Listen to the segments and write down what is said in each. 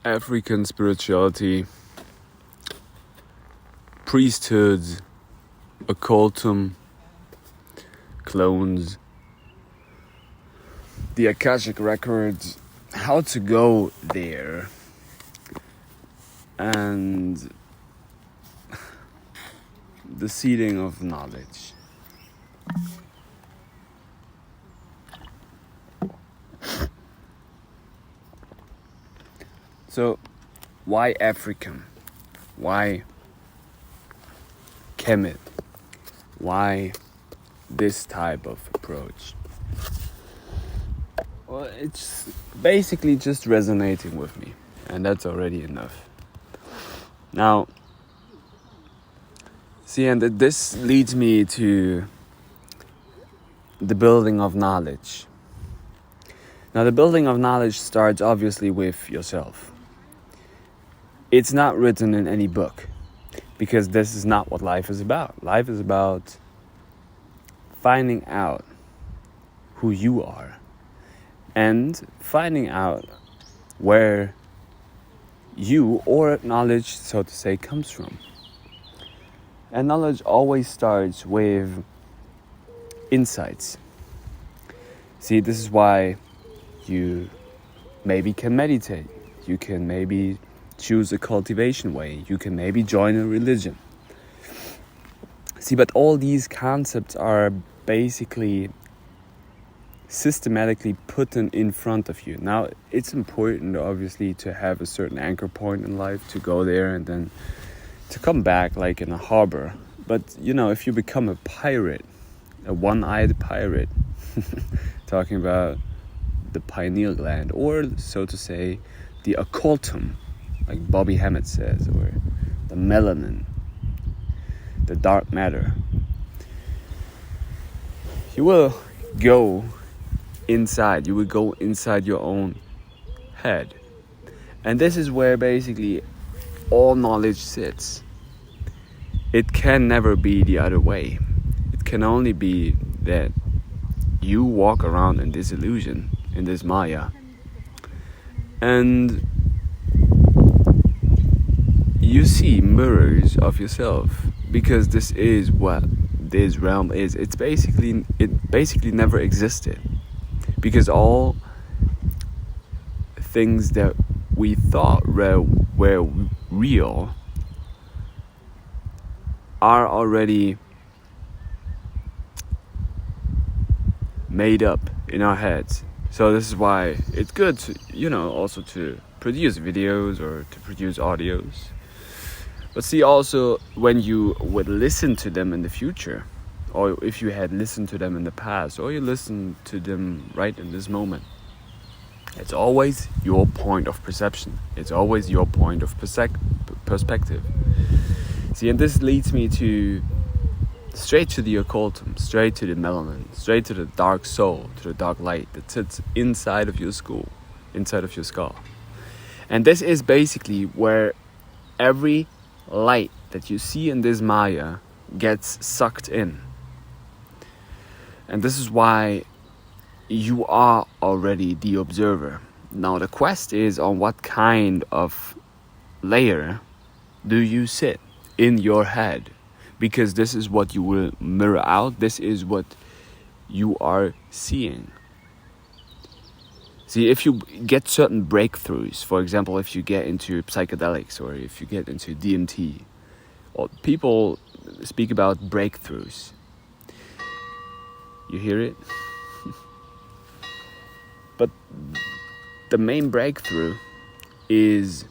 African spirituality, priesthoods, occultum, clones, the AKashic Records, how to go there, and the seeding of knowledge. So, why African? Why Kemet? Why this type of approach? Well, it's basically just resonating with me, and that's already enough. Now, see, and this leads me to the building of knowledge. Now, the building of knowledge starts obviously with yourself. It's not written in any book, because this is not what life is about. Life is about finding out who you are and finding out where you or knowledge, so to say, comes from. And knowledge always starts with insights. See, this is why you maybe can meditate. You can maybe choose a cultivation way. You can maybe join a religion. See, but all these concepts are basically systematically put in front of you. Now, it's important, obviously, to have a certain anchor point in life, to go there and then to come back like in a harbor. But, if you become a pirate, a one-eyed pirate, talking about the pineal gland, or, so to say, the occultum, like Bobby Hammett says, or the melanin, the dark matter, you will go inside. You will go inside your own head. And this is where basically all knowledge sits. It can never be the other way. It can only be that you walk around in this illusion, in this Maya, and you see mirrors of yourself, because this is what this realm is. It basically never existed, because all things that we thought were real are already made up in our heads. So this is why it's good to, also to produce videos or to produce audios. But see, also, when you would listen to them in the future, or if you had listened to them in the past, or you listen to them right in this moment, it's always your point of perception. It's always your point of perspective. See, and this leads me straight to the occultum, straight to the melanin, straight to the dark soul, to the dark light that sits inside of your skull. And this is basically where every light that you see in this Maya gets sucked in. And this is why you are already the observer. Now the quest is on what kind of layer do you sit in your head, because this is what you will mirror out. This is what you are seeing. See, if you get certain breakthroughs, for example, if you get into psychedelics or if you get into DMT, or people speak about breakthroughs. You hear it? But the main breakthrough is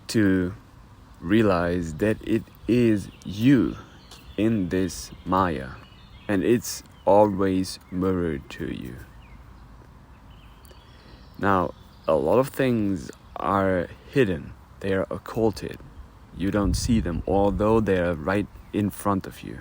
to realize that it is you in this Maya, and it's always mirrored to you. Now, a lot of things are hidden. They are occulted. You don't see them, although they are right in front of you.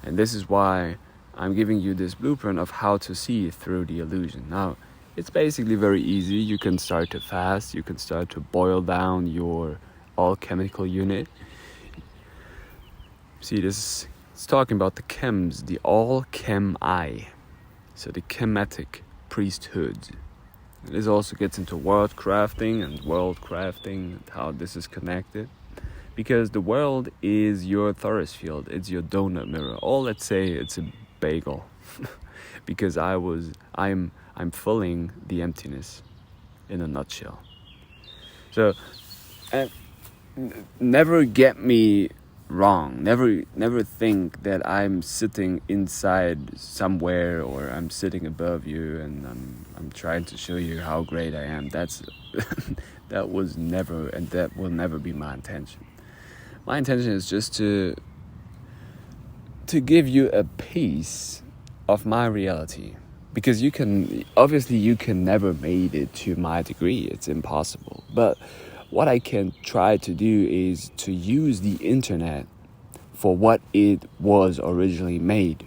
And this is why I'm giving you this blueprint of how to see through the illusion. Now, it's basically very easy. You can start to fast. You can start to boil down your alchemical unit. See, it's talking about the chems, the all chem I. So the chematic priesthood. This also gets into world crafting and how this is connected. Because the world is your Thoris field, it's your donut mirror. Or let's say it's a bagel. Because I'm filling the emptiness in a nutshell. So never get me wrong. Never think that I'm sitting inside somewhere or I'm sitting above you and I'm trying to show you how great I am. That was never, and that will never be my intention. My intention is just to give you a piece of my reality, because you can never make it to my degree. It's impossible. But what I can try to do is to use the internet for what it was originally made.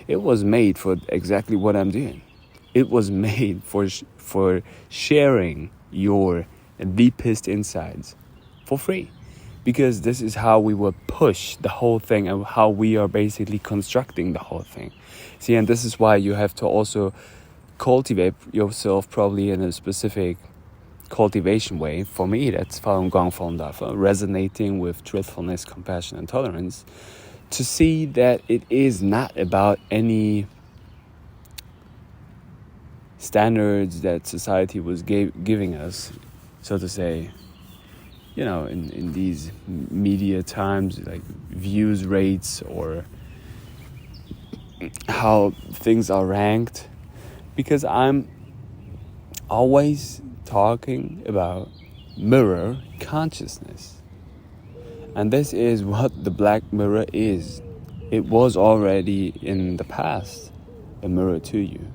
It was made for exactly what I'm doing. It was made for sharing your deepest insights for free. Because this is how we will push the whole thing and how we are basically constructing the whole thing. See, and this is why you have to also cultivate yourself probably in a specific cultivation way. For me, that's Falun Gong Falun Dafa, resonating with truthfulness, compassion, and tolerance, to see that it is not about any standards that society was giving us, so to say, in these media times, like views rates or how things are ranked. Because I'm always talking about mirror consciousness. And this is what the black mirror is. It was already in the past a mirror to you.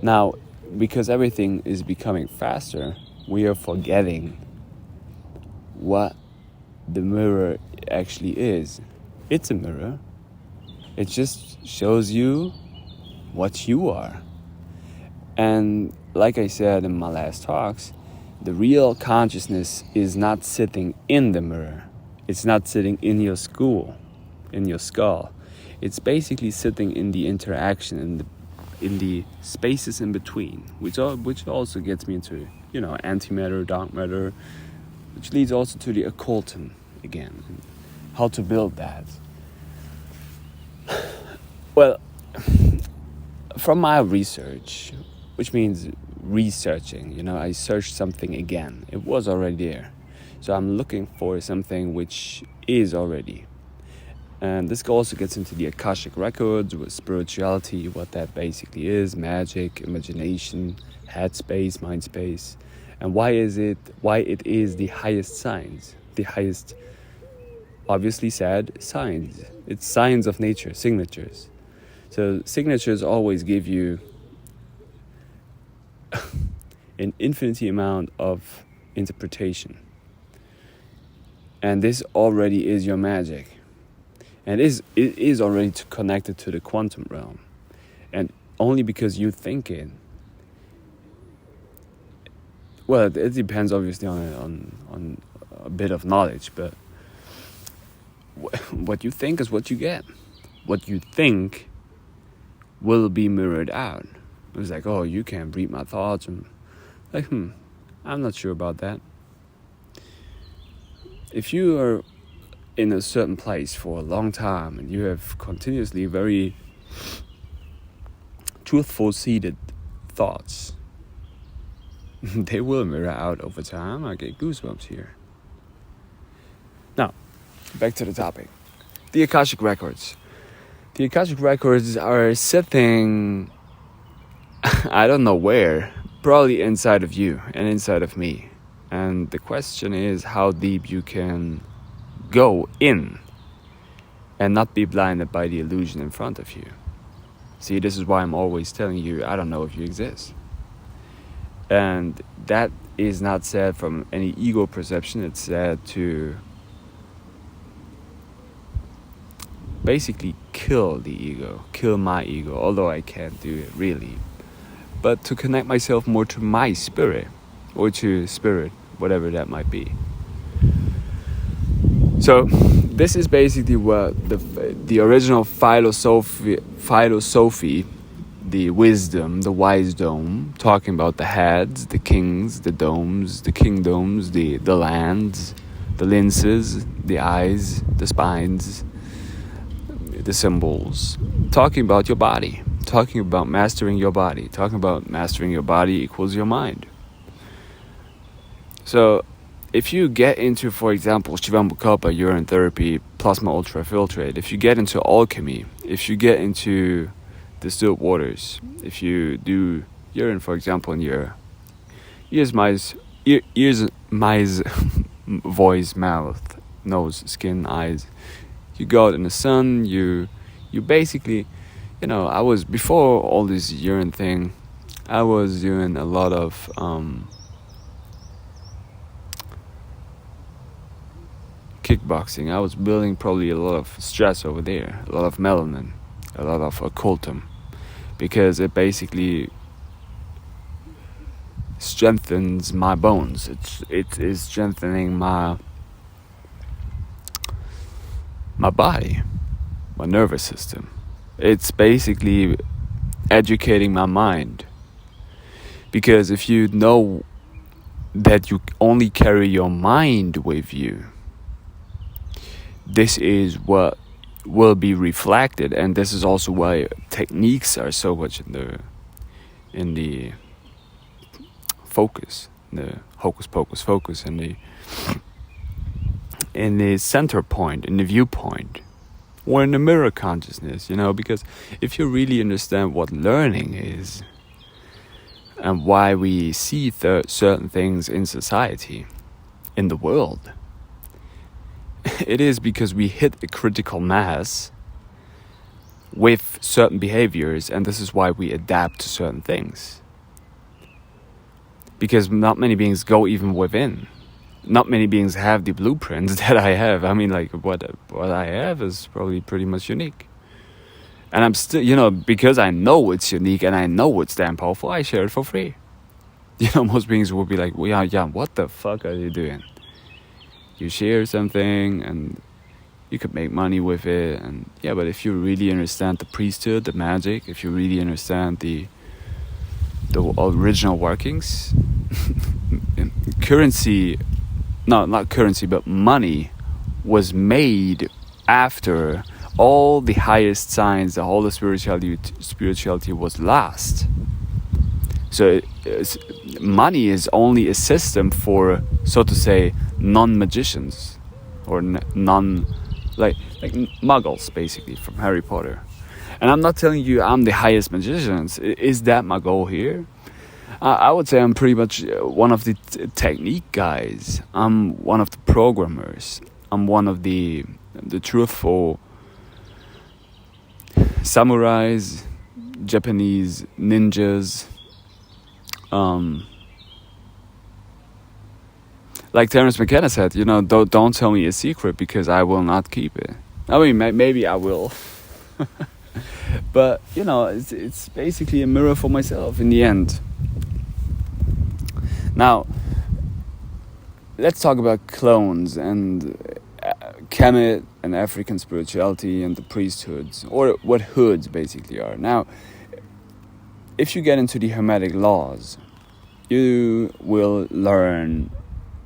Now, because everything is becoming faster, we are forgetting what the mirror actually is. It's a mirror. It just shows you what you are. And like I said in my last talks, the real consciousness is not sitting in the mirror. It's not sitting in your skull. It's basically sitting in the interaction, in the spaces in between, which also gets me into, antimatter, dark matter, which leads also to the occultum again, how to build that. Well, from my research, which means researching, I searched something again. It was already there. So I'm looking for something which is already. And this also gets into the AKashic Records with spirituality, what that basically is, magic, imagination, headspace, mind space, and why it is the highest science, the highest, obviously said, science. It's science of nature, signatures. So signatures always give you an infinity amount of interpretation. And this already is your magic. And it is already connected to the quantum realm. And only because you think it. Well, it depends obviously on a bit of knowledge, but what you think is what you get. What you think will be mirrored out. It was like, oh, you can't read my thoughts. And like, I'm not sure about that. If you are in a certain place for a long time and you have continuously very truthful seeded thoughts, they will mirror out over time. I get goosebumps here. Now, back to the topic. The AKashic Records. The AKashic Records are sitting, I don't know where, probably inside of you and inside of me. And the question is how deep you can go in and not be blinded by the illusion in front of you. See, this is why I'm always telling you, I don't know if you exist. And that is not said from any ego perception. It's said to basically kill the ego, kill my ego, although I can't do it really. But to connect myself more to my spirit, or to spirit, whatever that might be. So this is basically what the original philosophy the wisdom, the wise dome, talking about the heads, the kings, the domes, the kingdoms, the lands, the lenses, the eyes, the spines, the symbols, talking about your body, talking about mastering your body, talking about mastering your body equals your mind. So if you get into, for example, Shivambukalpa, urine therapy, plasma ultrafiltrate, if you get into alchemy, if you get into distilled waters, if you do urine, for example, in your ears, mice, voice, mouth, nose, skin, eyes, you go out in the sun, you basically, I was, before all this urine thing, I was doing a lot of kickboxing. I was building probably a lot of stress over there, a lot of melanin, a lot of occultum, because it basically strengthens my bones. It is strengthening my body, my nervous system. It's basically educating my mind, because if you know that you only carry your mind with you, this is what will be reflected, and this is also why techniques are so much in the focus, the hocus pocus focus, in the center point, in the viewpoint, or in the mirror consciousness, because if you really understand what learning is and why we see certain things in society, in the world, it is because we hit a critical mass with certain behaviors, and this is why we adapt to certain things. Because not many beings go even within. Not many beings have the blueprints that I have. I mean, like, what I have is probably pretty much unique. And I'm still, because I know it's unique and I know it's damn powerful, I share it for free. Most beings will be like, well, yeah, what the fuck are you doing? You share something and you could make money with it, and yeah, but if you really understand the priesthood, the magic, if you really understand the original workings, not currency, but money was made after all the highest science, all the spirituality was lost. So money is only a system for, so to say, non-magicians, or like muggles, basically, from Harry Potter. And I'm not telling you I'm the highest magician. Is that my goal here? I would say I'm pretty much one of the technique guys. I'm one of the programmers. I'm one of the truthful samurais, Japanese ninjas. Like Terence McKenna said, don't tell me a secret, because I will not keep it. I mean, maybe I will. But, it's basically a mirror for myself in the end. Now, let's talk about clones and Kemet and African spirituality and the priesthoods, or what hoods basically are. Now, if you get into the Hermetic laws, you will learn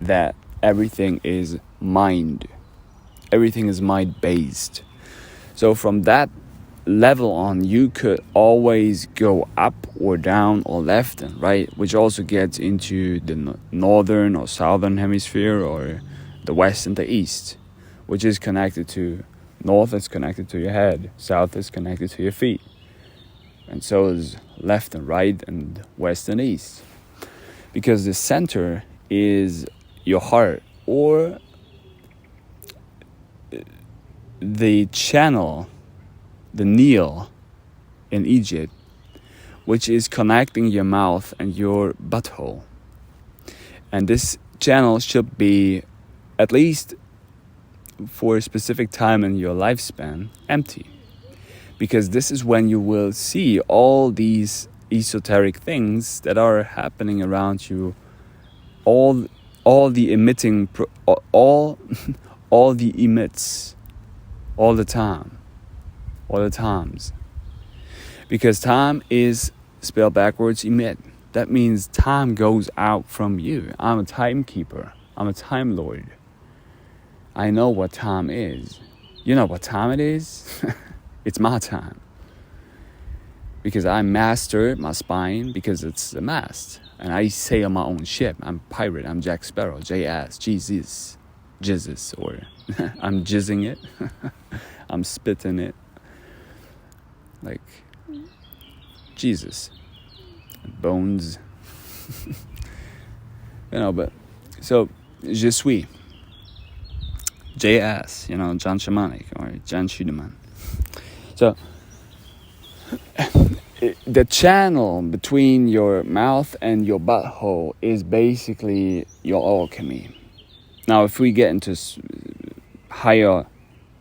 that everything is mind. Everything is mind-based. So from that level on, you could always go up or down or left and right, which also gets into the northern or southern hemisphere, or the west and the east, which is connected to, north is connected to your head, south is connected to your feet, and so is left and right and west and east, because the center is your heart, or the channel, the Nile in Egypt, which is connecting your mouth and your butthole. And this channel should be, at least for a specific time in your lifespan, empty. Because this is when you will see all these esoteric things that are happening around you, all the emitting, all the emits, all the times. Because time is spelled backwards, emit. That means time goes out from you. I'm a timekeeper. I'm a time lord. I know what time is. You know what time it is? It's my time. Because I mastered my spine because it's a mast. And I sail my own ship. I'm a pirate. I'm Jack Sparrow. J-ass. Jesus. Jizzes. Or I'm jizzing it. I'm spitting it. Like Jesus. Bones. But so je suis. J-ass, John Shamanic or Jan Schudeman. So the channel between your mouth and your butthole is basically your alchemy. Now, if we get into higher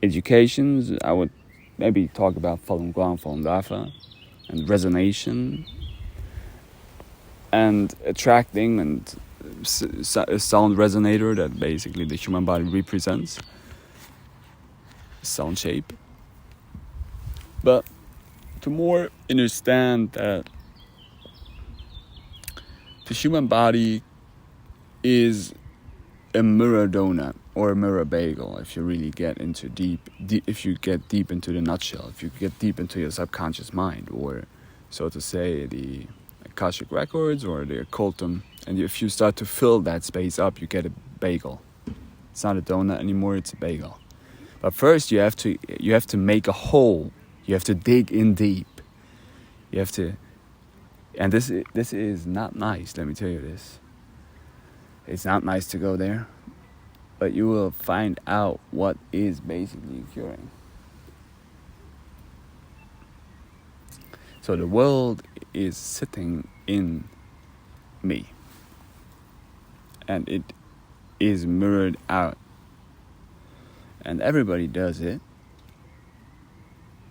educations, I would maybe talk about Falun Gong, Falun Dafa, and resonation, and attracting and a sound resonator that basically the human body represents, sound shape. But to more understand that the human body is a mirror donut or a mirror bagel, if you really get into if you get deep into the nutshell, if you get deep into your subconscious mind, or so to say, the AKashic Records or the Occultum, and if you start to fill that space up, you get a bagel. It's not a donut anymore; it's a bagel. But first, you have to make a hole. You have to dig in deep. You have to, and this is not nice. Let me tell you this. It's not nice to go there, but you will find out what is basically occurring. So the world is sitting in me, and it is mirrored out, and everybody does it.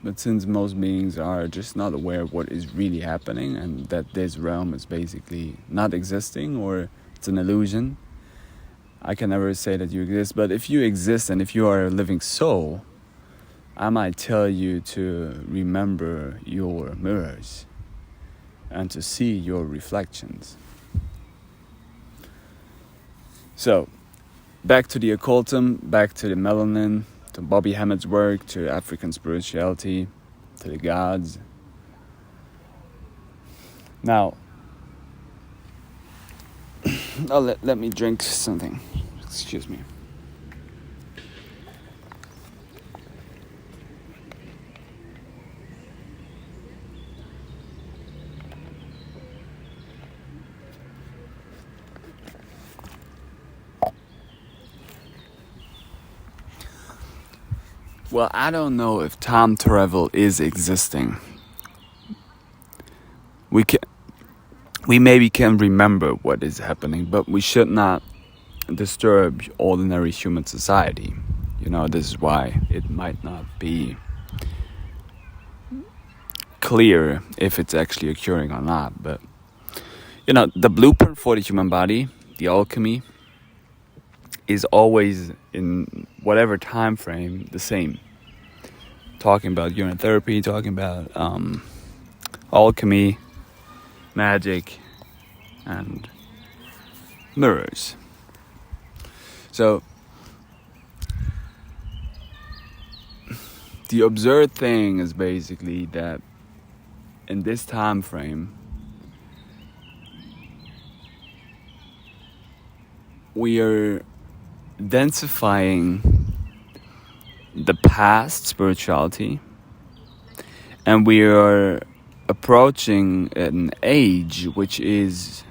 But since most beings are just not aware of what is really happening, and that this realm is basically not existing, or it's an illusion, I can never say that you exist. But if you exist, and if you are a living soul, I might tell you to remember your mirrors and to see your reflections. So, back to the occultum, back to the melanin, to Bobby Hammond's work, to African spirituality, to the gods. Now, let me drink something. Excuse me. Well, I don't know if time travel is existing. We maybe can remember what is happening, but we should not disturb ordinary human society. This is why it might not be clear if it's actually occurring or not. But, the blueprint for the human body, the alchemy, is always in whatever time frame the same. Talking about urine therapy, talking about alchemy, magic, and mirrors. So the absurd thing is basically that in this time frame we are densifying the past spirituality, and we are approaching an age which is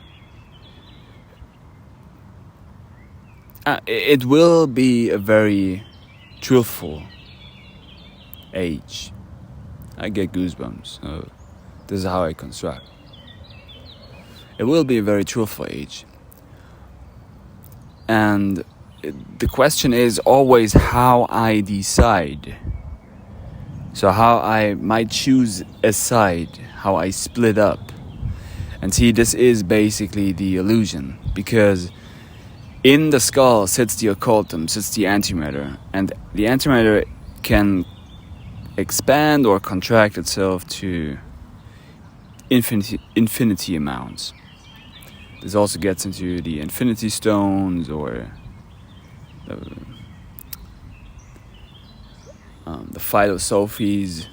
it will be a very truthful age. I get goosebumps. So this is how I construct. It will be a very truthful age. And the question is always how I decide. So how I might choose a side, how I split up. And see, this is basically the illusion, because in the skull sits the occultum, sits the antimatter, and the antimatter can expand or contract itself to infinity amounts. This also gets into the infinity stones, or the philosophies.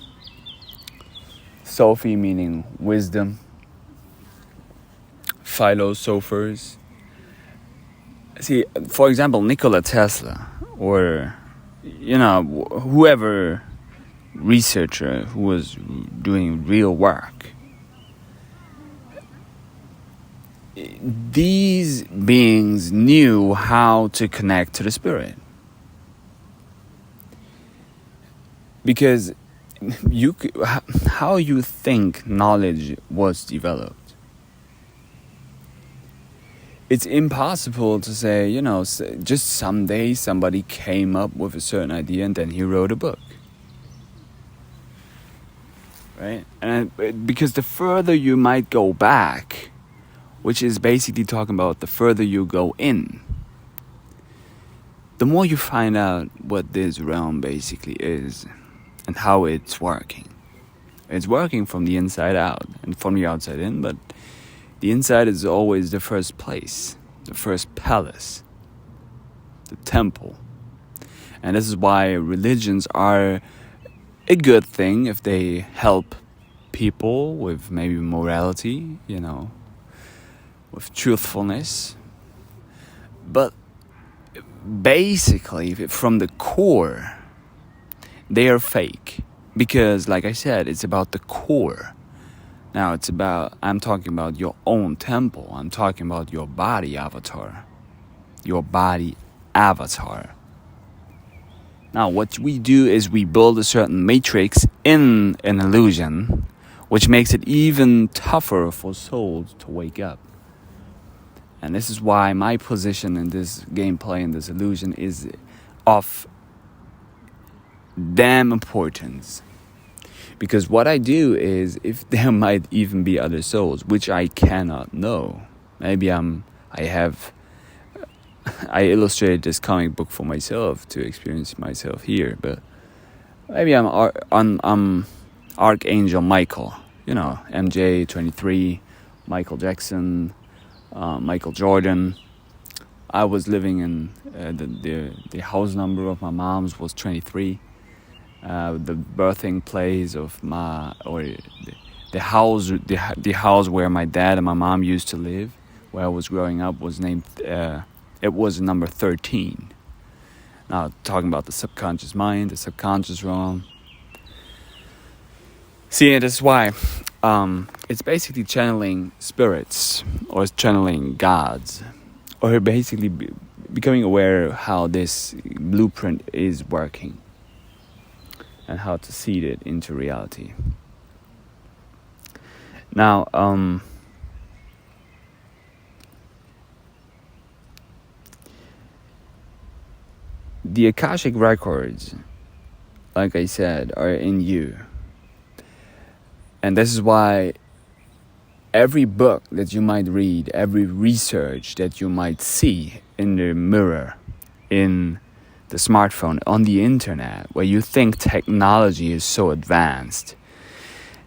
Sophie meaning wisdom. Philosophers. See, for example, Nikola Tesla, or whoever researcher who was doing real work. These beings knew how to connect to the spirit. Because how you think knowledge was developed. It's impossible to say, just someday somebody came up with a certain idea and then he wrote a book. Right? And because the further you might go back, which is basically talking about the further you go in, the more you find out what this realm basically is and how it's working. It's working from the inside out and from the outside in, but the inside is always the first place, the first palace, the temple. And this is why religions are a good thing if they help people with maybe morality, with truthfulness. But basically, from the core, they are fake. Because, like I said, it's about the core. Now, I'm talking about your own temple. I'm talking about your body avatar. Your body avatar. Now, what we do is we build a certain matrix in an illusion, which makes it even tougher for souls to wake up. And this is why my position in this gameplay, in this illusion, is of damn importance. Because what I do is, if there might even be other souls, which I cannot know. Maybe I illustrated this comic book for myself to experience myself here, but maybe I'm Archangel Michael, MJ 23, Michael Jackson, Michael Jordan. I was living in the house number of my mom's was 23. The birthing place of the house where my dad and my mom used to live, where I was growing up, was named. It was number 13. Now, talking about the subconscious mind, the subconscious realm. See, it is why it's basically channeling spirits or channeling gods, or basically becoming aware of how this blueprint is working and how to seed it into reality. Now, the Akashic Records, like I said, are in you. And this is why every book that you might read, every research that you might see in the mirror, in the smartphone, on the internet, where you think technology is so advanced.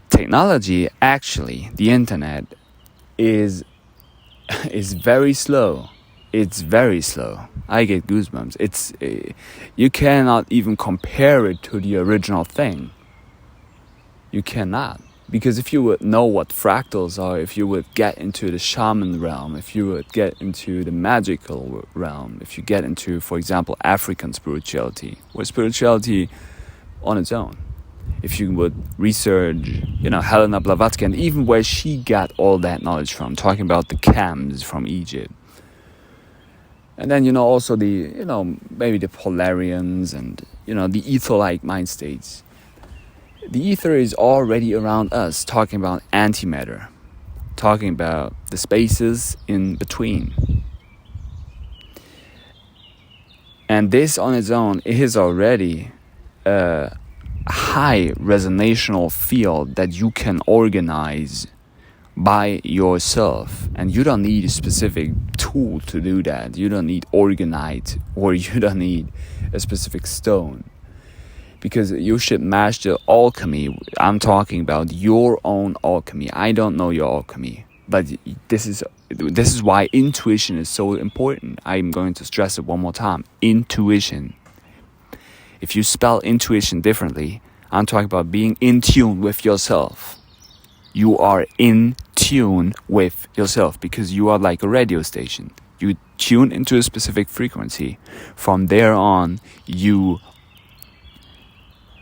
Technology, actually, the internet, is very slow. It's very slow. I get goosebumps. You cannot even compare it to the original thing. You cannot. Because if you would know what fractals are, if you would get into the shaman realm, if you would get into the magical realm, if you get into, for example, African spirituality, or spirituality on its own, if you would research, Helena Blavatsky, and even where she got all that knowledge from, talking about the Cams from Egypt. And then, also the, maybe the Polarians and, the ether-like mind states. The ether is already around us, talking about antimatter, talking about the spaces in between. And this on its own is already a high resonational field that you can organize by yourself. And you don't need a specific tool to do that. You don't need organite, or you don't need a specific stone. because you should master alchemy. I'm talking about your own alchemy. I don't know your alchemy, but this is why intuition is so important. I'm going to stress it one more time. Intuition. If you spell intuition differently, I'm talking about being in tune with yourself. You are in tune with yourself because you are like a radio station. You tune into a specific frequency. From there on, you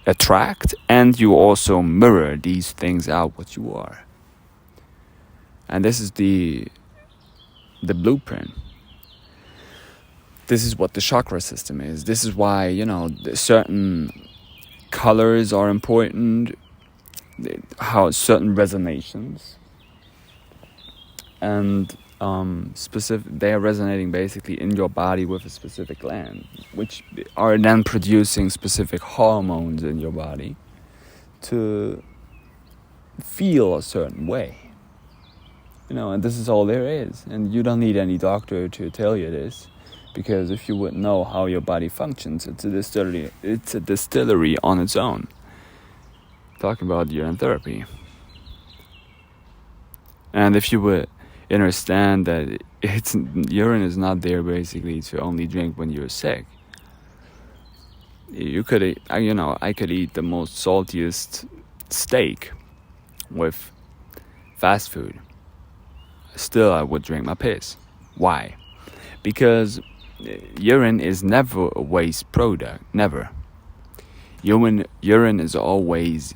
attract and you also mirror these things out what you are. And this is the blueprint. This is what the chakra system is. This is why, certain colors are important, how certain resonations, and they are resonating basically in your body with a specific gland, which are then producing specific hormones in your body to feel a certain way. And this is all there is. And you don't need any doctor to tell you this, because if you would know how your body functions, it's a distillery on its own. Talking about urine therapy. And if you would understand that urine is not there basically to only drink when you're sick. You could, I could eat the most saltiest steak with fast food. Still, I would drink my piss. Why? Because urine is never a waste product. Never. Urine is always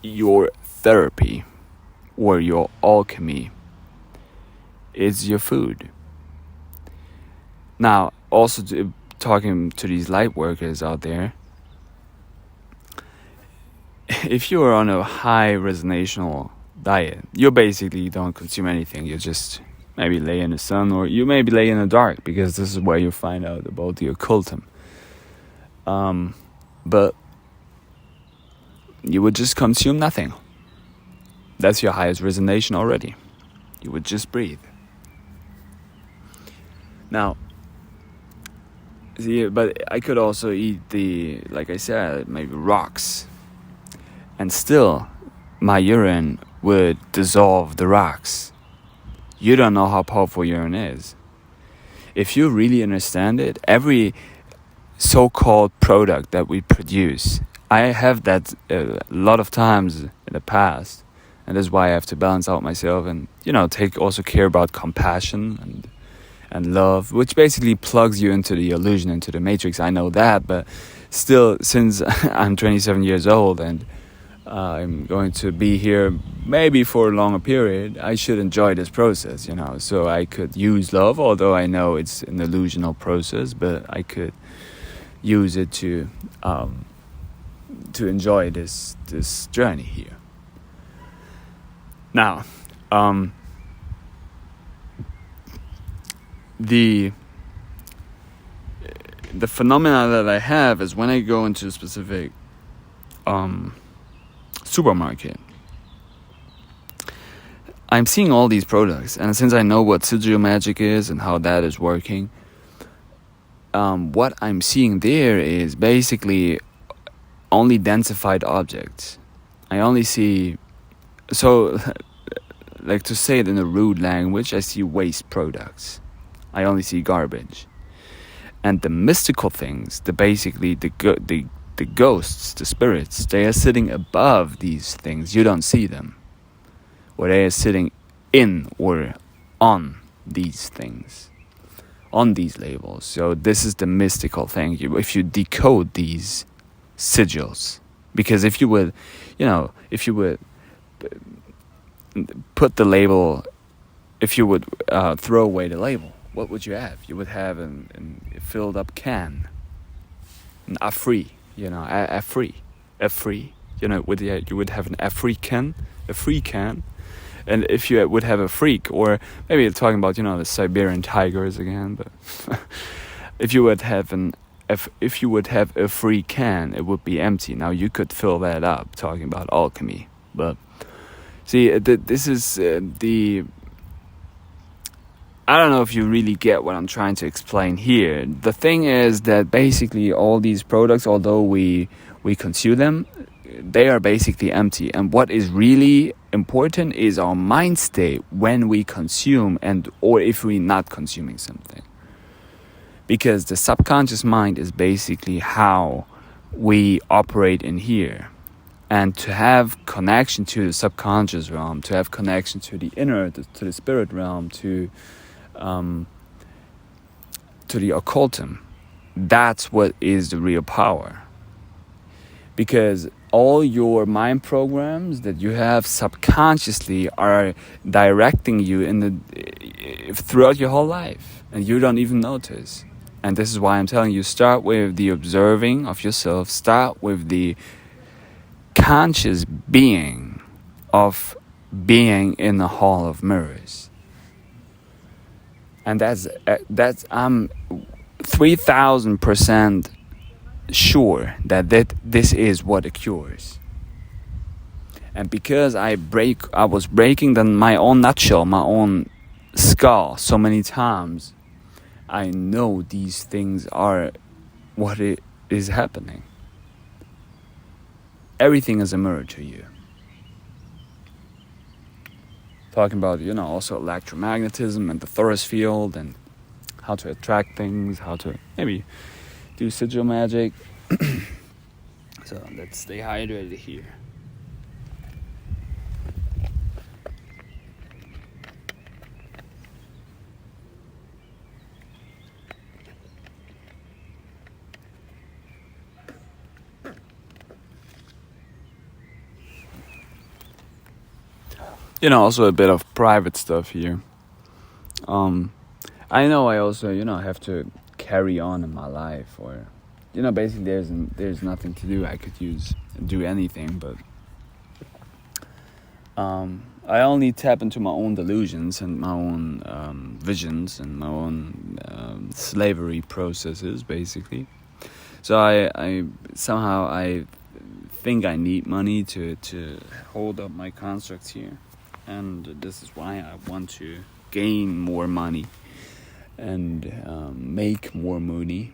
your therapy or your alchemy. It's your food. Now, also talking to these light workers out there, if you are on a high resonational diet, you basically don't consume anything. You just maybe lay in the sun, or you maybe lay in the dark, because this is where you find out about the occultum. But you would just consume nothing. That's your highest resonation already. You would just breathe. Now, see, but I could also eat like I said, maybe rocks. And still, my urine would dissolve the rocks. You don't know how powerful urine is. If you really understand it, every so-called product that we produce, I have that a lot of times in the past. And that's why I have to balance out myself and, take also care about compassion and love, which basically plugs you into the illusion, into the matrix. I know that, but still, since I'm 27 years old and I'm going to be here maybe for a longer period, I should enjoy this process, so I could use love, although I know it's an illusional process, but I could use it to enjoy this journey here. Now, the phenomena that I have is when I go into a specific supermarket, I'm seeing all these products, and since I know what sigil magic is and how that is working, what I'm seeing there is basically only densified objects. I only see, so like to say it in a rude language, I see waste products. I only see garbage. And the mystical things, the ghosts, the spirits, they are sitting above these things. You don't see them. Or they are sitting in or on these things, on these labels. So this is the mystical thing. If you decode these sigils, because if you would put the label, if you would throw away the label, what would you have? You would have a filled up can, a free. You would have an African, a free can, and if you would have a freak, or maybe you're talking about the Siberian tigers again, but if you would have a free can, it would be empty. Now you could fill that up, talking about alchemy, but see, this is I don't know if you really get what I'm trying to explain here. The thing is that basically all these products, although we consume them, they are basically empty. And what is really important is our mind state when we consume or if we're not consuming something. Because the subconscious mind is basically how we operate in here. And to have connection to the subconscious realm, to have connection to the inner, to the spirit realm, to the occultum, that's what is the real power. Because all your mind programs that you have subconsciously are directing you throughout your whole life, and you don't even notice. And this is why I'm telling you, start with the observing of yourself, start with the conscious being of being in the hall of mirrors. And that's I'm 3,000% sure that this is what occurs. And because I was breaking my own nutshell, my own skull so many times, I know these things are what it is happening. Everything is a mirror to you. Talking about, also electromagnetism and the Thoris field and how to attract things, how to maybe do sigil magic. So let's stay hydrated here. Also a bit of private stuff here. I know I also, have to carry on in my life, or, basically there's nothing to do. I could do anything, but I only tap into my own delusions and my own visions and my own slavery processes, basically. So I somehow think I need money to hold up my constructs here. And this is why I want to gain more money and make more money,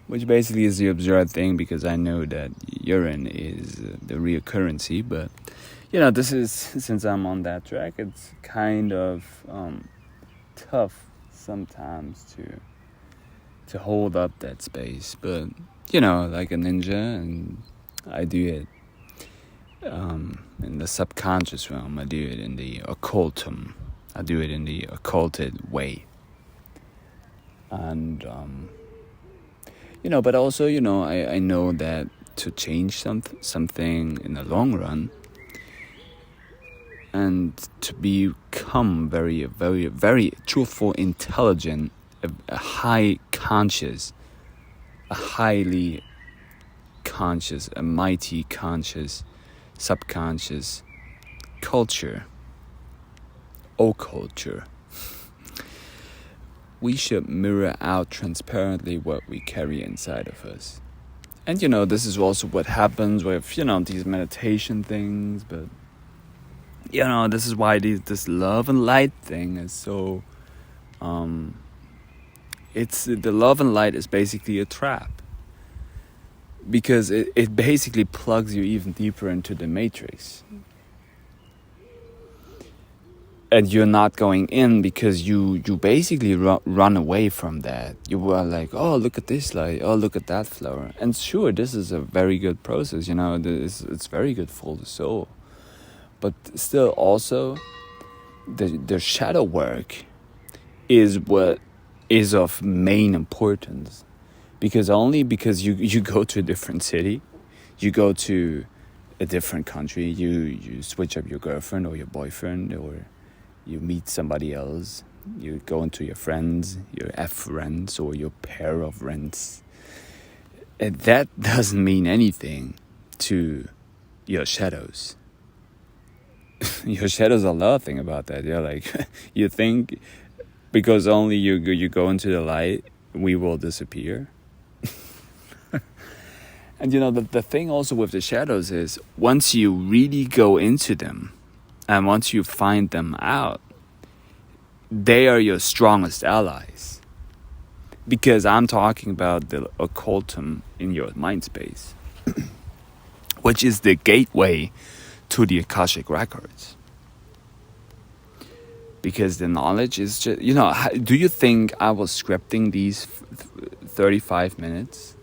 which basically is the absurd thing, because I know that urine is the real currency. But, this is, since I'm on that track, it's kind of tough sometimes to hold up that space. But, like a ninja, and I do it. In the subconscious realm, I do it in the occultum. I do it in the occulted way. And, but also, I know that to change something in the long run, and to become very, very, very truthful, intelligent, a highly conscious, a mighty conscious, subconscious culture, occulture, we should mirror out transparently what we carry inside of us. And this is also what happens with these meditation things. But this is why this love and light thing is so it's the love and light is basically a trap, because it basically plugs you even deeper into the matrix. And you're not going in because you basically run away from that. You were like, oh, look at this light. Oh, look at that flower. And sure, this is a very good process. It's very good for the soul. But still also, the shadow work is what is of main importance. Because you go to a different city, you go to a different country, you switch up your girlfriend or your boyfriend, or you meet somebody else, you go into your friends, your friends, or your pair of friends. And that doesn't mean anything to your shadows. Your shadows are laughing about that. They're like, you think because only you go into the light, we will disappear? And the thing also with the shadows is, once you really go into them, and once you find them out, they are your strongest allies. Because I'm talking about the occultum in your mind space, which is the gateway to the Akashic Records. Because the knowledge is just, do you think I was scripting these 35 minutes?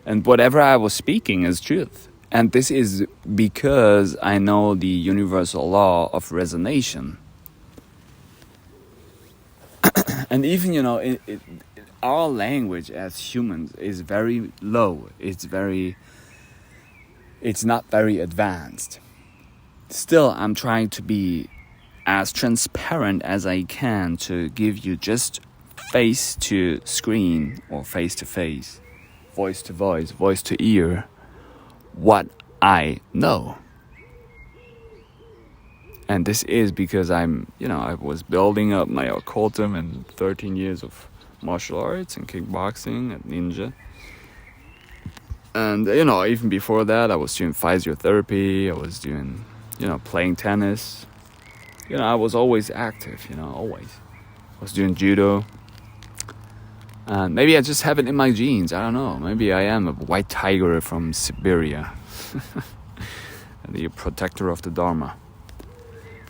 And whatever I was speaking is truth. And this is because I know the universal law of resonation. And even, our language as humans is very low. It's not very advanced. Still, I'm trying to be as transparent as I can to give you just face to screen or face to face, voice to voice, voice to ear, what I know. And this is because I was building up my occultum and 13 years of martial arts and kickboxing and ninja. And, even before that, I was doing physiotherapy, I was doing, playing tennis. I was always active, always. I was doing judo. And maybe I just have it in my genes, I don't know. Maybe I am a white tiger from Siberia. The protector of the Dharma.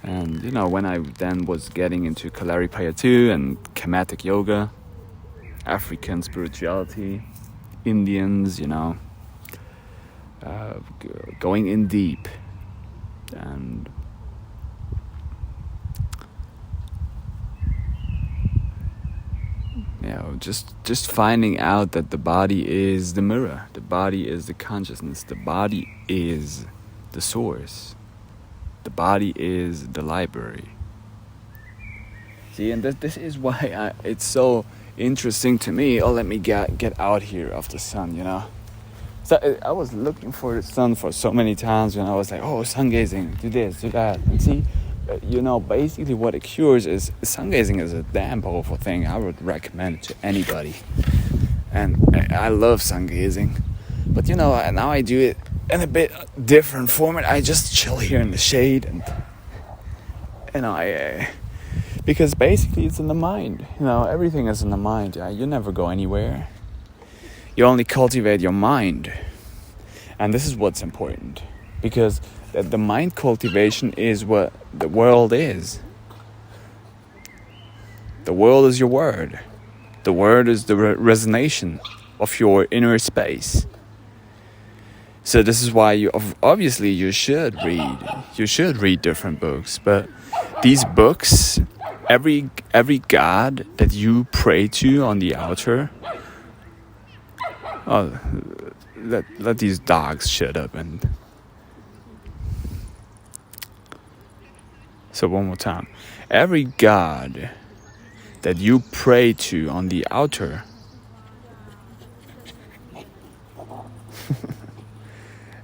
And, when I then was getting into Kalaripayattu and Kemetic yoga, African spirituality, Indians, going in deep. And just finding out that the body is the mirror, the body is the consciousness, the body is the source, the body is the library. See, and this is why it's so interesting to me. Let me get out here of the sun, So I was looking for the sun for so many times, I was like, sun gazing, do this, do that, and see. Basically what it cures is sun gazing is a damn powerful thing. I would recommend it to anybody. And I love sun gazing. But now I do it in a bit different format. I just chill here in the shade and because basically it's in the mind. Everything is in the mind. You never go anywhere. You only cultivate your mind. And this is what's important. Because the mind cultivation is what the world is. The world is your word. The word is the resonation of your inner space. So this is why you should read. You should read different books. But these books, every god that you pray to on the altar. Let these dogs shut up and. So one more time. Every god that you pray to on the altar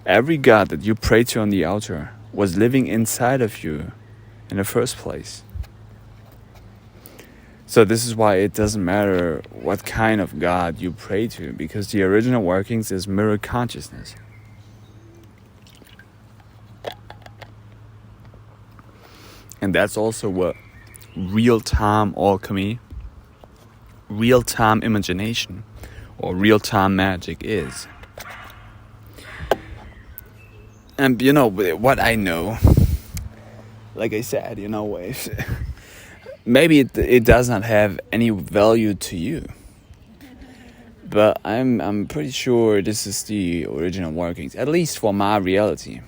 every god that you pray to on the altar was living inside of you in the first place. So this is why it doesn't matter what kind of god you pray to, because the original workings is mirror consciousness. And that's also what real-time alchemy, real-time imagination, or real-time magic is. And what I know, like I said, maybe it does not have any value to you. But I'm pretty sure this is the original workings, at least for my reality.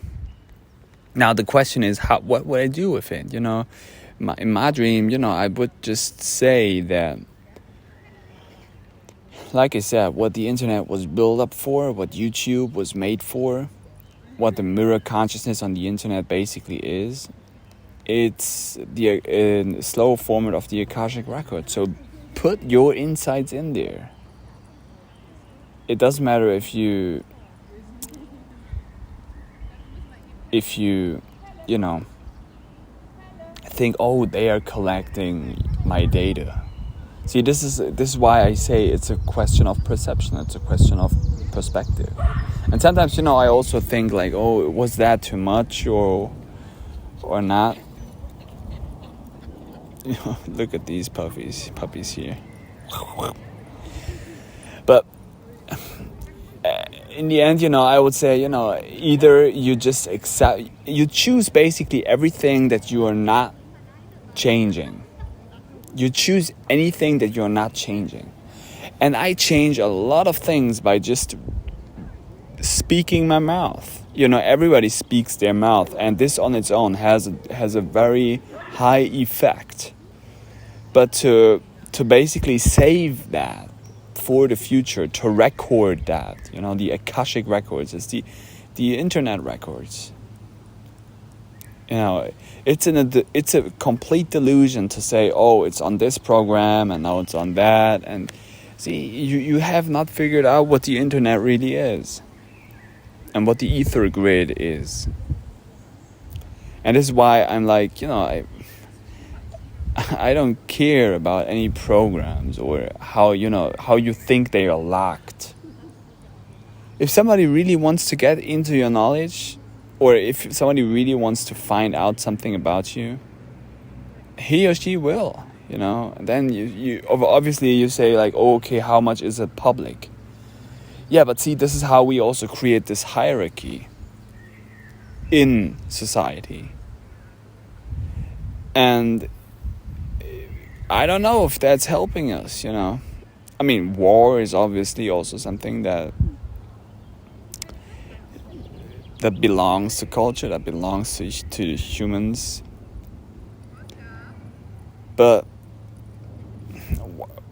Now the question is, what would I do with it? In my dream, I would just say that, like I said, what the internet was built up for, what YouTube was made for, what the mirror consciousness on the internet basically is, it's the slow format of the Akashic Record. So put your insights in there. It doesn't matter if you think, they are collecting my data. See, this is why I say it's a question of perception. It's a question of perspective. And sometimes, I also think like, was that too much or not? Look at these puppies here. But in the end, I would say, either you just you choose basically everything that you are not changing. You choose anything that you're not changing. And I change a lot of things by just speaking my mouth. Everybody speaks their mouth, and this on its own has a very high effect. But to basically save that for the future, to record that, the AKashic Records, it's the internet records. It's a complete delusion to say, oh, it's on this program and now it's on that. And see, you have not figured out what the internet really is and what the ether grid is. And this is why I'm like, I don't care about any programs or how you think they are locked. If somebody really wants to get into your knowledge, or if somebody really wants to find out something about you, he or she will, And then you obviously you say like, oh, okay, how much is it public? Yeah, but see, this is how we also create this hierarchy in society. And I don't know if that's helping us, I mean, war is obviously also something that belongs to culture, that belongs to humans. But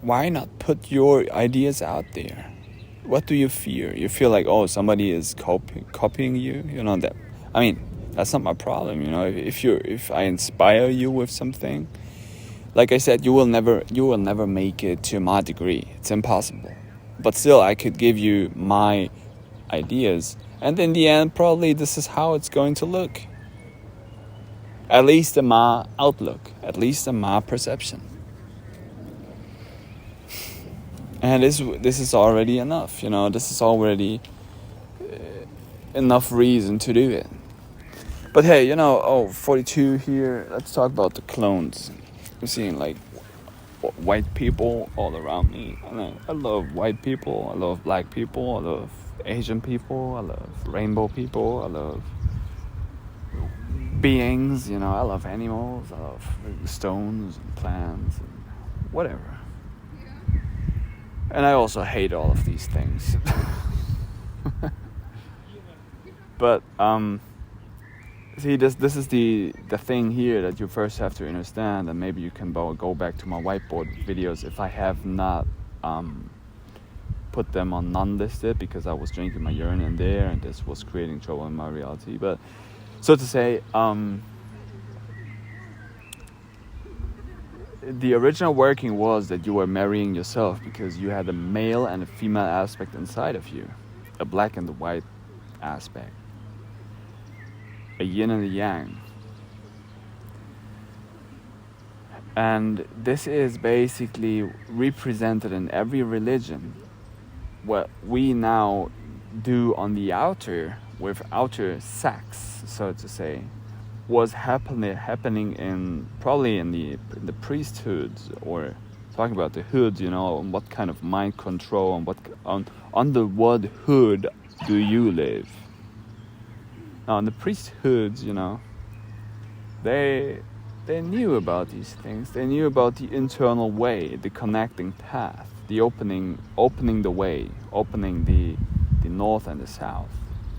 why not put your ideas out there? What do you fear? You feel like, oh, somebody is copying you? That. I mean, that's not my problem. If I inspire you with something, like I said, you will never make it to my degree. It's impossible. But still, I could give you my ideas. And in the end, probably this is how it's going to look. At least in my outlook. At least in my perception. And this is already enough. This is already enough reason to do it. But hey, 42 here. Let's talk about the clones. I'm seeing like white people all around me. I love white people. I love black people. I love Asian people. I love rainbow people. I love beings. I love animals. I love stones and plants and whatever. And I also hate all of these things. But see, this is the thing here that you first have to understand, and maybe you can go back to my whiteboard videos if I have not put them on non-listed because I was drinking my urine in there and this was creating trouble in my reality. But so to say, the original working was that you were marrying yourself because you had a male and a female aspect inside of you, a black and a white aspect, a yin and a yang. And this is basically represented in every religion. What we now do on the outer, with outer sex, so to say, was happening in probably in the priesthoods, or talking about the hoods, and what kind of mind control and under what hood do you live. Now in the priesthoods, they knew about these things. They knew about the internal way, the connecting path, the opening the way, opening the north and the south,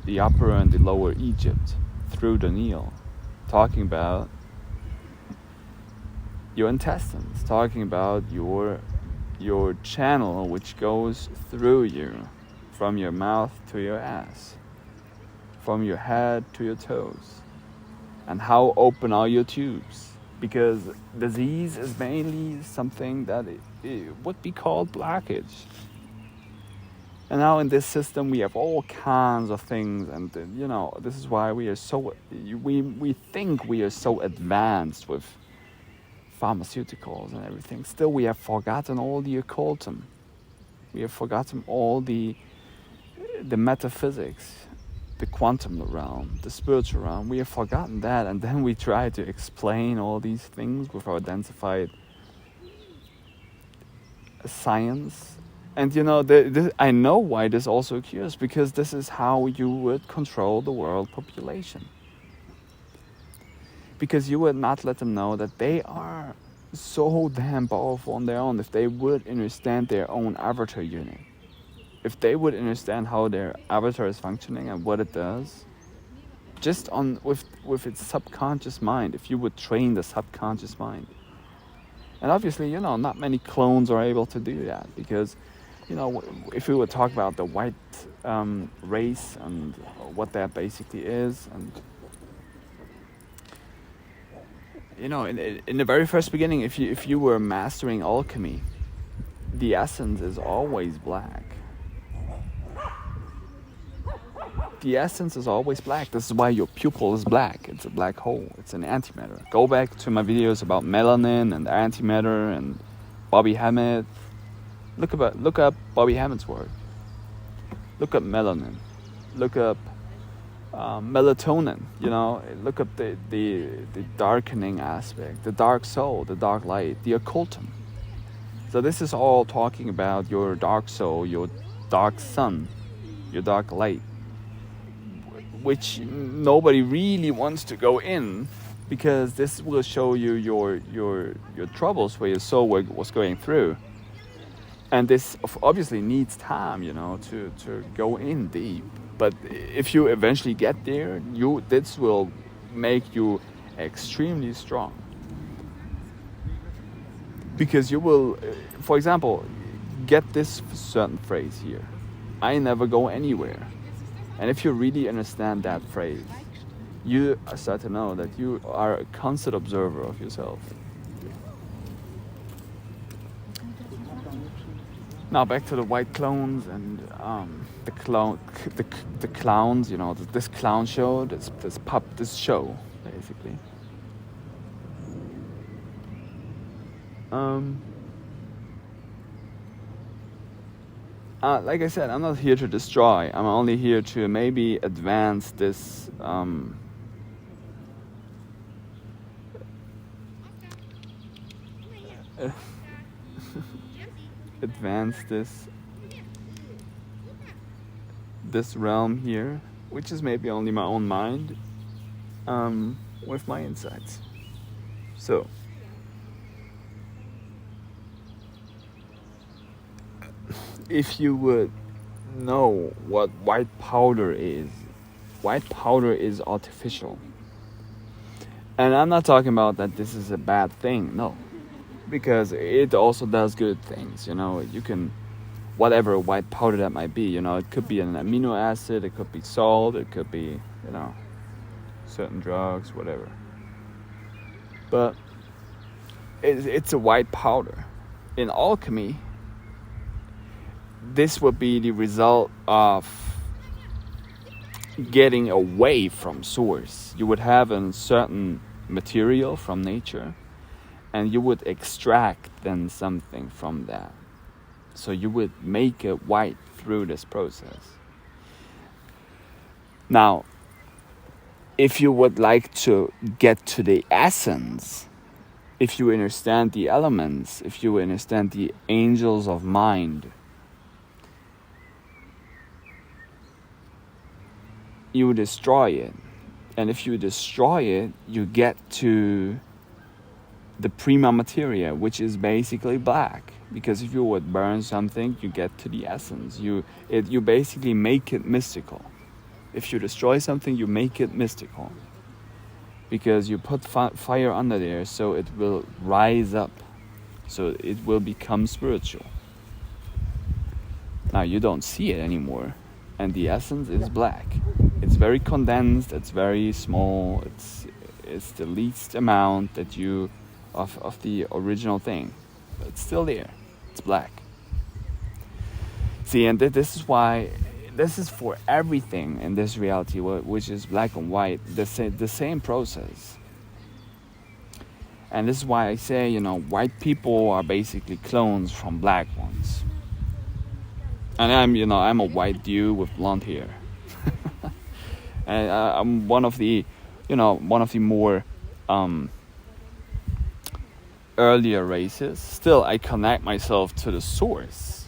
the upper and the lower Egypt through the Nile, talking about your intestines, talking about your channel which goes through you, from your mouth to your ass, from your head to your toes, and how open are your tubes. Because disease is mainly something that it would be called blockage. And now in this system we have all kinds of things, and this is why we are so we think we are so advanced with pharmaceuticals and everything. Still, we have forgotten all the occultum. We have forgotten all the metaphysics. the quantum realm, the spiritual realm. We have forgotten that, and then we try to explain all these things with our densified science. And I know why this also occurs, because this is how you would control the world population. Because you would not let them know that they are so damn powerful on their own if they would understand their own avatar unit. If they would understand how their avatar is functioning and what it does, just with its subconscious mind, if you would train the subconscious mind. And obviously, not many clones are able to do that, because if we would talk about the white race and what that basically is, and in the very first beginning, if you were mastering alchemy, the essence is always black. The essence is always black. This is why your pupil is black. It's a black hole. It's an antimatter. Go back to my videos about melanin and antimatter and Bobby Hammett. Look up Bobby Hammett's work. Look up melanin. Look up melatonin. Look up the darkening aspect, the dark soul, the dark light, the occultum. So this is all talking about your dark soul, your dark sun, your dark light, which nobody really wants to go in, because this will show you your troubles where your soul was going through. And this obviously needs time, to go in deep. But if you eventually get there, this will make you extremely strong. Because you will, for example, get this certain phrase here: I never go anywhere. And if you really understand that phrase, you start to know that you are a constant observer of yourself. Now back to the white clones and the clowns. This clown show, this show, basically. Like I said, I'm not here to destroy. I'm only here to maybe advance this this realm here, which is maybe only my own mind, with my insights. So if you would know what white powder is artificial. And I'm not talking about that this is a bad thing, no. Because it also does good things, You can, whatever white powder that might be, it could be an amino acid, it could be salt, it could be, certain drugs, whatever. But it's a white powder. In alchemy, this would be the result of getting away from source. You would have a certain material from nature, and you would extract then something from that. So you would make it white through this process. Now, if you would like to get to the essence, if you understand the elements, if you understand the angels of mind, you destroy it. And if you destroy it, you get to the prima materia, which is basically black. Because if you would burn something, you get to the essence. You basically make it mystical. If you destroy something, you make it mystical. Because you put fire under there, so it will rise up. So it will become spiritual. Now you don't see it anymore. And the essence is black. It's very condensed, it's very small, it's the least amount that you of the original thing. But it's still there. It's black. See, and this is why this is for everything in this reality, which is black and white, the same process. And this is why I say, white people are basically clones from black ones. And I'm a white dude with blonde hair. And I'm one of the more earlier races. Still, I connect myself to the source,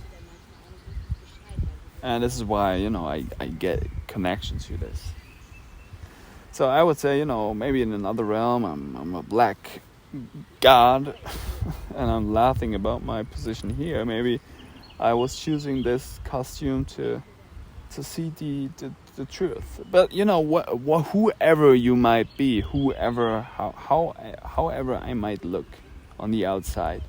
and this is why I get connection to this. So I would say, maybe in another realm, I'm a black god, and I'm laughing about my position here. Maybe I was choosing this costume to see the truth. But whoever you might be, however I might look on the outside,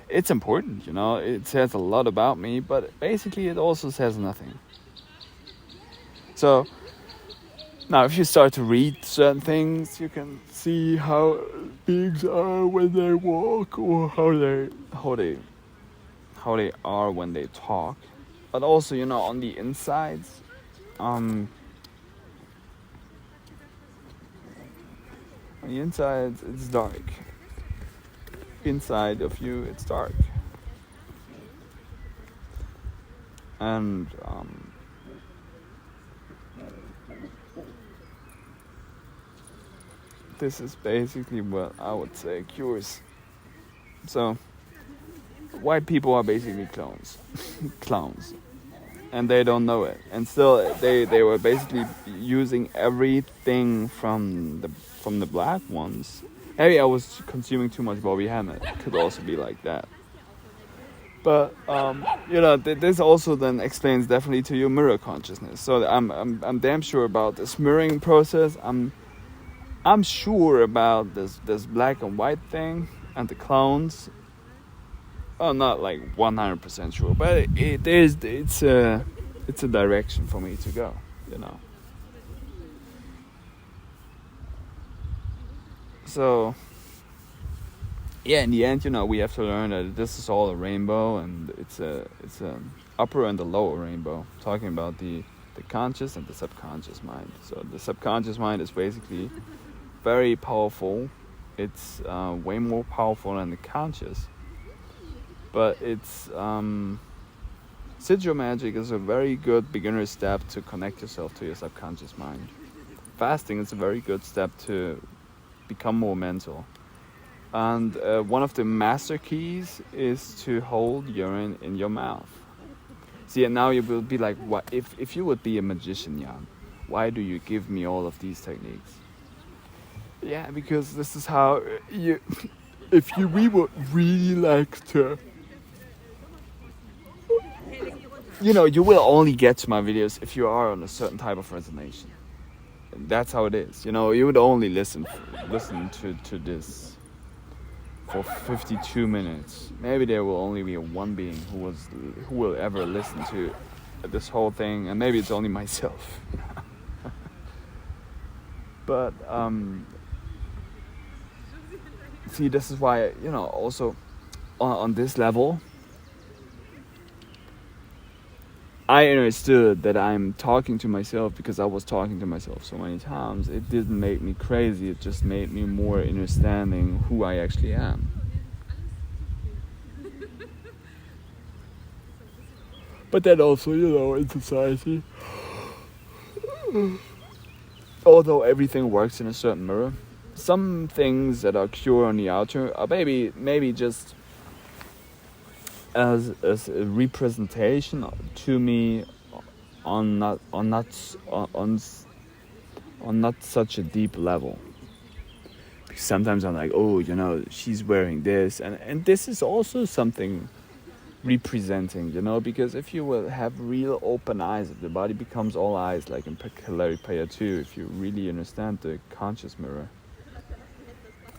it's important. It says a lot about me, but basically it also says nothing. So now, if you start to read certain things, you can see how beings are when they walk, or how they are when they talk. But also, on the insides, on the insides, it's dark. Inside of you, it's dark. And this is basically what I would say cures. So, white people are basically clowns, and they don't know it. And still, they were basically using everything from the black ones. Maybe I was consuming too much Bobby Hammett. It could also be like that. But this also then explains definitely to your mirror consciousness. So I'm damn sure about this mirroring process. I'm sure about this black and white thing and the clones. Oh, not like 100% sure, but it's a direction for me to go, So yeah, in the end, we have to learn that this is all a rainbow, and it's a upper and a lower rainbow, talking about the conscious and the subconscious mind. So the subconscious mind is basically very powerful. It's way more powerful than the conscious. But it's Sigil magic is a very good beginner step to connect yourself to your subconscious mind. Fasting is a very good step to become more mental. And one of the master keys is to hold urine in your mouth. See, and now you will be like, what if you would be a magician, Jan? Why do you give me all of these techniques? Yeah, because this is how we would really like to, you will only get to my videos if you are on a certain type of resonation. That's how it is. You would only listen to this for 52 minutes. Maybe there will only be one being who will ever listen to this whole thing, and maybe it's only myself. But see, this is why also on this level, I understood that I'm talking to myself because I was talking to myself so many times. It didn't make me crazy, it just made me more understanding who I actually am. But then also, in society, although everything works in a certain mirror, some things that are pure on the outer are maybe just as a representation to me on not such a deep level. Because sometimes I'm like, she's wearing this, and this is also something representing, because if you will have real open eyes, if the body becomes all eyes, like in Paya 2, if you really understand the conscious mirror,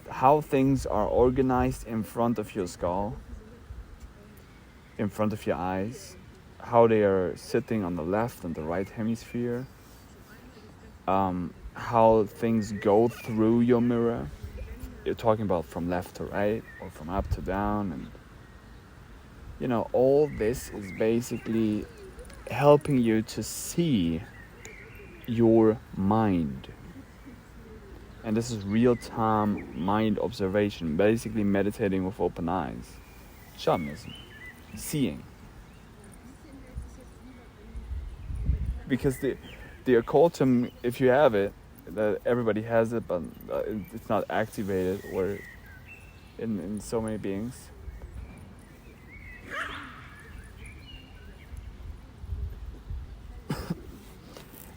how things are organized in front of your skull, in front of your eyes, how they are sitting on the left and the right hemisphere, how things go through your mirror. You're talking about from left to right or from up to down, and all this is basically helping you to see your mind. And this is real-time mind observation, basically meditating with open eyes. Shamanism. Seeing. Because the the occultum, if you have it, that everybody has it, but it's not activated or in so many beings.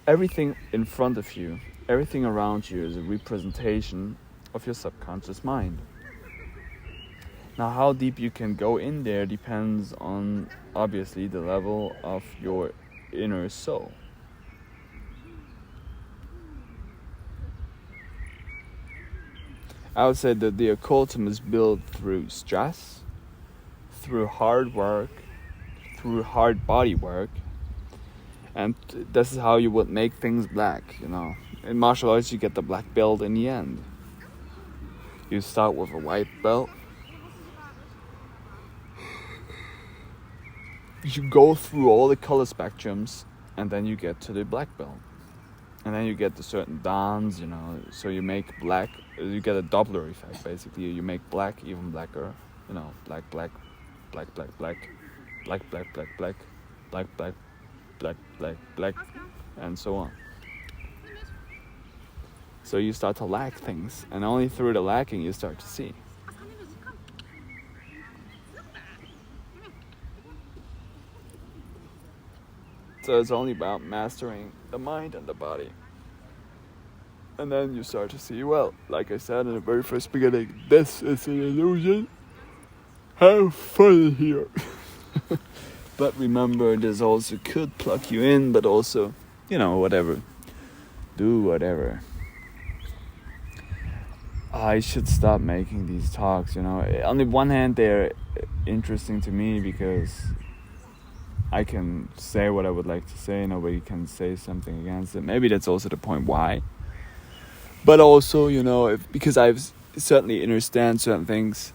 Everything in front of you, everything around you is a representation of your subconscious mind. Now, how deep you can go in there depends on, obviously, the level of your inner soul. I would say that the occultum is built through stress, through hard work, through hard body work, and this is how you would make things black, you know. In martial arts, you get the black belt in the end. You start with a white belt. You go through all the color spectrums, and then you get to the black belt. And then you get the certain dons, you know, so you make black, you get a Doppler effect, basically. You make black even blacker, you know, black, black, black, black, black, black, black, black, black, black, black, black, black, black, and so on. So you start to lack things, and only through the lacking you start to see. So it's only about mastering the mind and the body. And then you start to see, well, like I said in the very first beginning, this is an illusion. Have fun here. But remember, this also could plug you in, but also, you know, whatever. Do whatever. I should stop making these talks, you know. On the one hand, they're interesting to me because I can say what I would like to say. Nobody can say something against it. Maybe that's also the point why. But also, you know, because I've certainly understand certain things.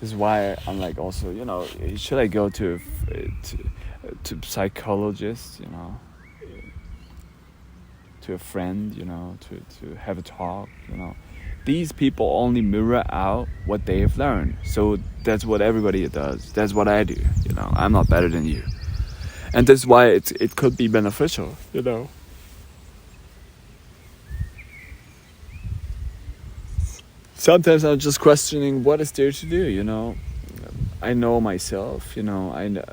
This is why I'm like also, you know, should I go to psychologists, you know, to a friend, you know, to have a talk, you know. These people only mirror out what they have learned. So that's what everybody does. That's what I do, you know. I'm not better than you. And that's why it could be beneficial, you know. Sometimes I'm just questioning what is there to do, you know. I know myself, you know. I know.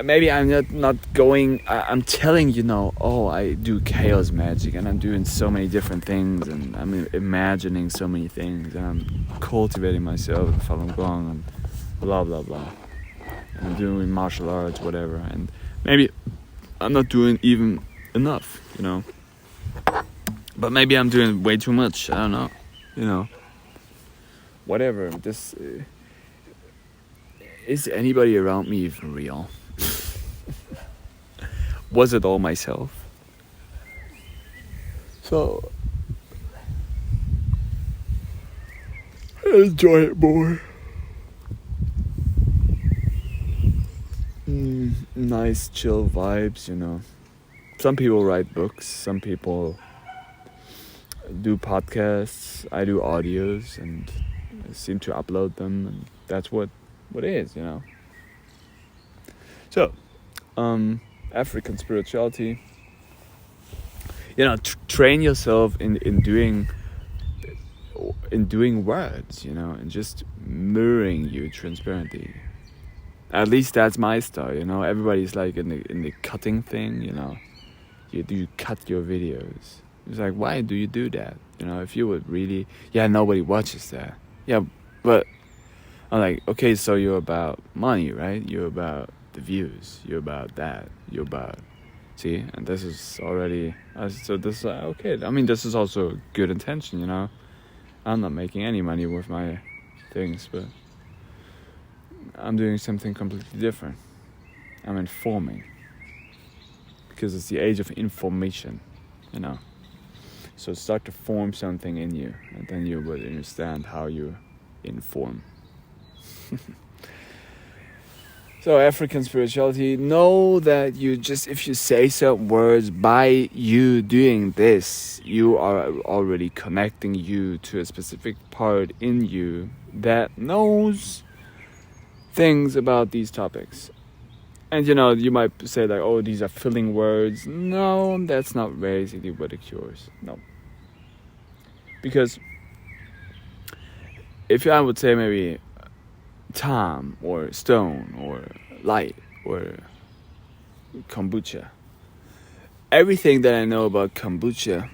Maybe I'm not going, I'm telling, you know, oh, I do chaos magic and I'm doing so many different things and I'm imagining so many things and I'm cultivating myself in Falun Gong and blah, blah, blah. And I'm doing martial arts, whatever. And maybe I'm not doing even enough, you know. But maybe I'm doing way too much, I don't know, you know. Whatever, this... is anybody around me even real? Was it all myself? So enjoy it more. Nice chill vibes, you know. Some people write books, some people do podcasts, I do audios and I seem to upload them, and that's what it is, you know. So African spirituality, you know, train yourself in doing words, you know, and just mirroring you transparently. At least that's my style, you know. Everybody's like in the cutting thing, you know. You cut your videos. It's like, why do you do that? You know, if you would really, nobody watches that. Yeah, but I'm like, okay, so you're about money, right? You're about the views. You're about that. You're about, see? And this is already, so this is, okay. I mean, this is also good intention, you know? I'm not making any money with my things, but I'm doing something completely different. I'm informing. Because it's the age of information, you know? So start to form something in you, and then you will understand how you inform. So African spirituality, know that you just, if you say certain words, by you doing this, you are already connecting you to a specific part in you that knows things about these topics. And you might say like, oh, these are filling words. No, that's not basically what it cures. No. Because if I would say maybe time or stone or light or kombucha, everything that I know about kombucha,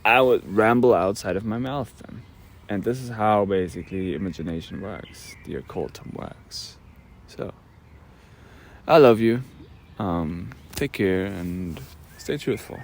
I would ramble outside of my mouth then. And this is how basically imagination works, the occultum works. So, I love you. Take care and stay truthful.